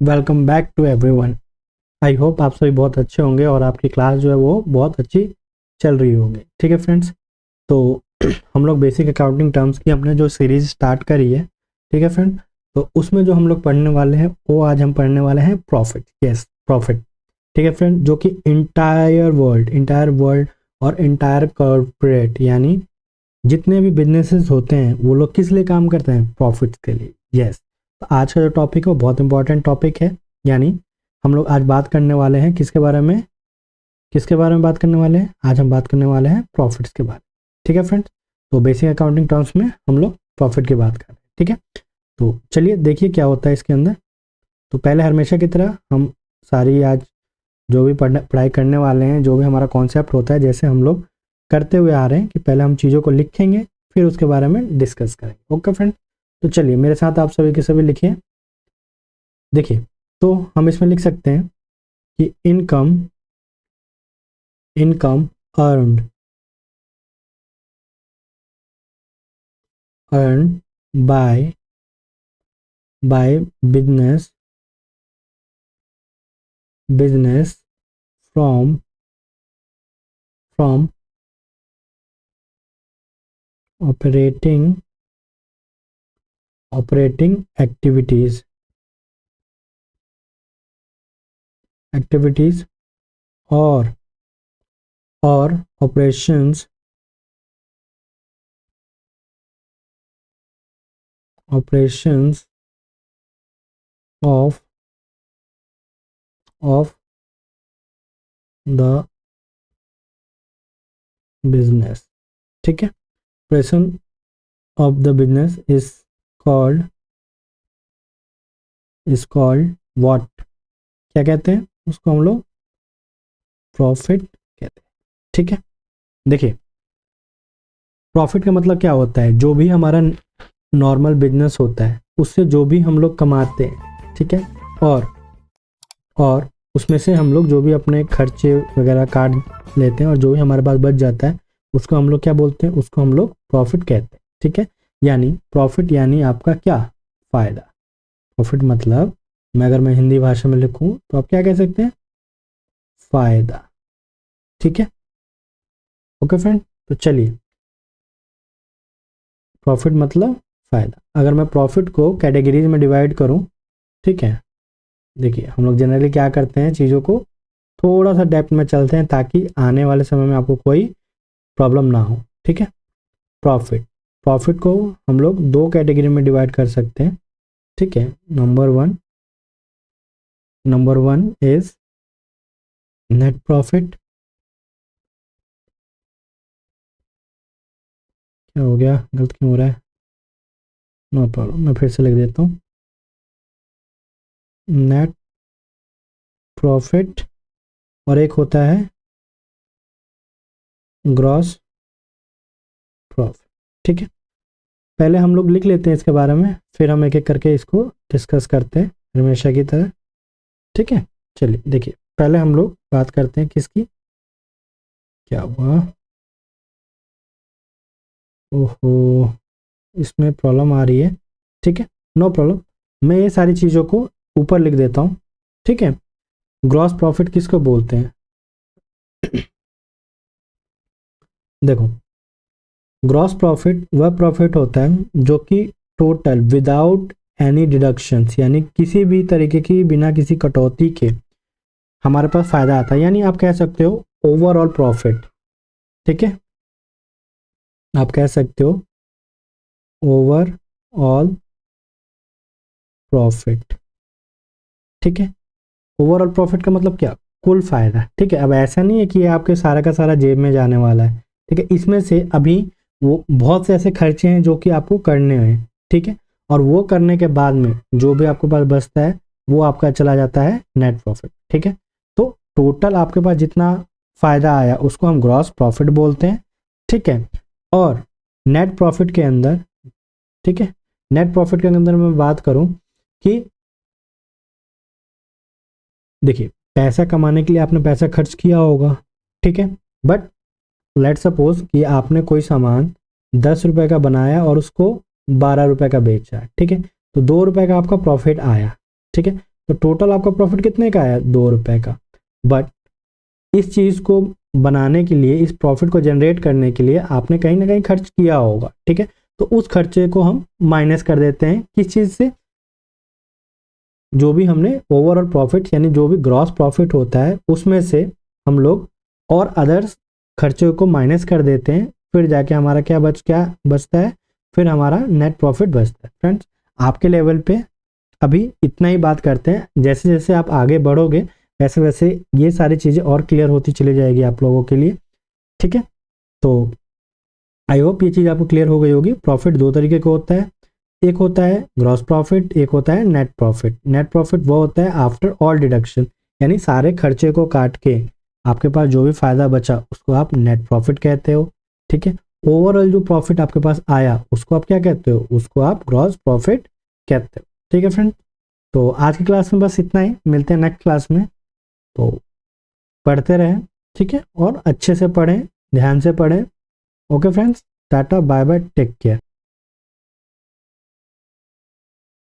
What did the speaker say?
Welcome back to everyone. I hope आप सभी बहुत अच्छे होंगे और आपकी क्लास जो है वो बहुत अच्छी चल रही होगी। ठीक है फ्रेंड्स, तो हम लोग बेसिक अकाउंटिंग टर्म्स की हमने जो सीरीज स्टार्ट करी है, ठीक है फ्रेंड, तो उसमें जो हम लोग पढ़ने वाले हैं वो आज हम पढ़ने वाले हैं प्रॉफिट। Yes, profit. ठीक है फ्रेंड, जो कि इंटायर वर्ल्ड और इंटायर कॉर्पोरेट यानी जितने भी बिजनेसेस होते हैं वो लोग किस लिए काम करते हैं? प्रॉफिट के लिए। यस, तो आज का जो टॉपिक है वो बहुत इंपॉर्टेंट टॉपिक है। यानी हम लोग आज बात करने वाले हैं किसके बारे में बात करने वाले हैं? आज हम बात करने वाले हैं प्रॉफिट्स के बारे में। ठीक है फ्रेंड्स, तो बेसिक अकाउंटिंग टर्म्स में हम लोग प्रॉफिट की बात कर रहे हैं। ठीक है, तो चलिए देखिए क्या होता है इसके अंदर। तो पहले हमेशा की तरह हम सारी आज जो भी पढ़ाई करने वाले हैं, जो भी हमारा कॉन्सेप्ट होता है, जैसे हम लोग करते हुए आ रहे हैं कि पहले हम चीज़ों को लिखेंगे फिर उसके बारे में डिस्कस करेंगे। ओके फ्रेंड, तो चलिए मेरे साथ आप सभी के सभी लिखिए। देखिए, तो हम इसमें लिख सकते हैं कि income earned by business from operating activities or operations of the business। ठीक है, operation of the business is called what? क्या कहते हैं उसको? हम लोग प्रॉफिट कहते हैं। ठीक है, देखिए प्रॉफिट का मतलब क्या होता है? जो भी हमारा नॉर्मल बिजनेस होता है उससे जो भी हम लोग कमाते हैं, ठीक है, और उसमें से हम लोग जो भी अपने खर्चे वगैरह काट लेते हैं और जो भी हमारे पास बच जाता है उसको हम लोग क्या बोलते हैं? उसको हम लोग प्रॉफिट कहते हैं। ठीक है, यानी प्रॉफिट यानी आपका क्या? फायदा। प्रॉफिट मतलब अगर मैं हिंदी भाषा में लिखूं तो आप क्या कह सकते हैं? फायदा। ठीक है, ओके फ्रेंड, तो चलिए प्रॉफिट मतलब फायदा। अगर मैं प्रॉफिट को कैटेगरीज में डिवाइड करूं, ठीक है, देखिए हम लोग जनरली क्या करते हैं, चीज़ों को थोड़ा सा डेप्थ में चलते हैं ताकि आने वाले समय में आपको कोई प्रॉब्लम ना हो। ठीक है, प्रॉफिट को हम लोग दो कैटेगरी में डिवाइड कर सकते हैं। ठीक है, number one is net profit. क्या हो गया, गलत क्यों हो रहा है? नो प्रॉब्लम, मैं फिर से लिख देता हूँ, नेट प्रॉफिट। और एक होता है ग्रॉस प्रॉफिट। ठीक है, पहले हम लोग लिख लेते हैं इसके बारे में, फिर हम एक एक करके इसको डिस्कस करते हैं हमेशा की तरह। ठीक है, चलिए देखिए पहले हम लोग बात करते हैं किसकी। क्या हुआ? ओहो, इसमें प्रॉब्लम आ रही है। ठीक है, नो प्रॉब्लम, मैं ये सारी चीज़ों को ऊपर लिख देता हूँ। ठीक है, ग्रॉस प्रॉफिट किसको बोलते हैं? देखो, ग्रॉस प्रॉफिट वह प्रॉफिट होता है जो कि टोटल विदाउट एनी डिडक्शंस, यानी किसी भी तरीके की बिना किसी कटौती के हमारे पास फायदा आता है। यानी आप कह सकते हो ओवरऑल प्रॉफिट। ठीक है, आप कह सकते हो ओवरऑल प्रॉफिट। ठीक है, ओवरऑल प्रॉफिट का मतलब क्या? कुल फायदा। ठीक है, अब ऐसा नहीं है कि ये आपके सारा का सारा जेब में जाने वाला है। ठीक है, इसमें से अभी वो बहुत से ऐसे खर्चे हैं जो कि आपको करने हैं। ठीक है, और वो करने के बाद में जो भी आपके पास बचता है वो आपका चला जाता है नेट प्रॉफिट। ठीक है, तो टोटल आपके पास जितना फायदा आया उसको हम ग्रॉस प्रॉफिट बोलते हैं। ठीक है, और नेट प्रॉफिट के अंदर, ठीक है, नेट प्रॉफिट के अंदर मैं बात करूं कि देखिए पैसा कमाने के लिए आपने पैसा खर्च किया होगा। ठीक है, बट लेट सपोज कि आपने कोई सामान 10 रुपए का बनाया और उसको 12 रुपए का बेचा। ठीक है, तो 2 रुपए का आपका प्रॉफिट आया। ठीक है, तो टोटल आपका प्रॉफिट कितने का आया, 2 रुपए का। बट इस चीज़ को बनाने के लिए, इस प्रॉफिट को जनरेट करने के लिए आपने कहीं ना कहीं खर्च किया होगा, ठीक है। तो उस खर्चे को हम माइनस कर देते हैं किस चीज़ से, जो भी हमने ओवरऑल प्रॉफिट यानी जो भी ग्रॉस प्रॉफिट होता है उसमें से हम लोग और अदर्स खर्चों को माइनस कर देते हैं, फिर जाके हमारा क्या बचता है, फिर हमारा नेट प्रॉफिट बचता है। फ्रेंड्स, आपके लेवल पे अभी इतना ही बात करते हैं, जैसे जैसे आप आगे बढ़ोगे वैसे वैसे ये सारी चीज़ें और क्लियर होती चली जाएगी आप लोगों के लिए, ठीक है। तो आई होप ये चीज़ आपको क्लियर हो गई होगी। प्रॉफिट दो तरीके का होता है, एक होता है ग्रॉस प्रॉफिट, एक होता है नेट प्रॉफिट। नेट प्रॉफिट वो होता है आफ्टर ऑल डिडक्शन, यानी सारे खर्चे को काट के आपके पास जो भी फायदा बचा उसको आप नेट प्रॉफिट कहते हो, ठीक है। ओवरऑल जो प्रॉफिट आपके पास आया उसको आप क्या कहते हो, उसको आप ग्रॉस प्रॉफिट कहते हो, ठीक है फ्रेंड। तो आज की क्लास में बस इतना ही, मिलते हैं नेक्स्ट क्लास में। तो पढ़ते रहें, ठीक है, और अच्छे से पढ़ें, ध्यान से पढ़ें। Okay friends, tata bye bye, take care.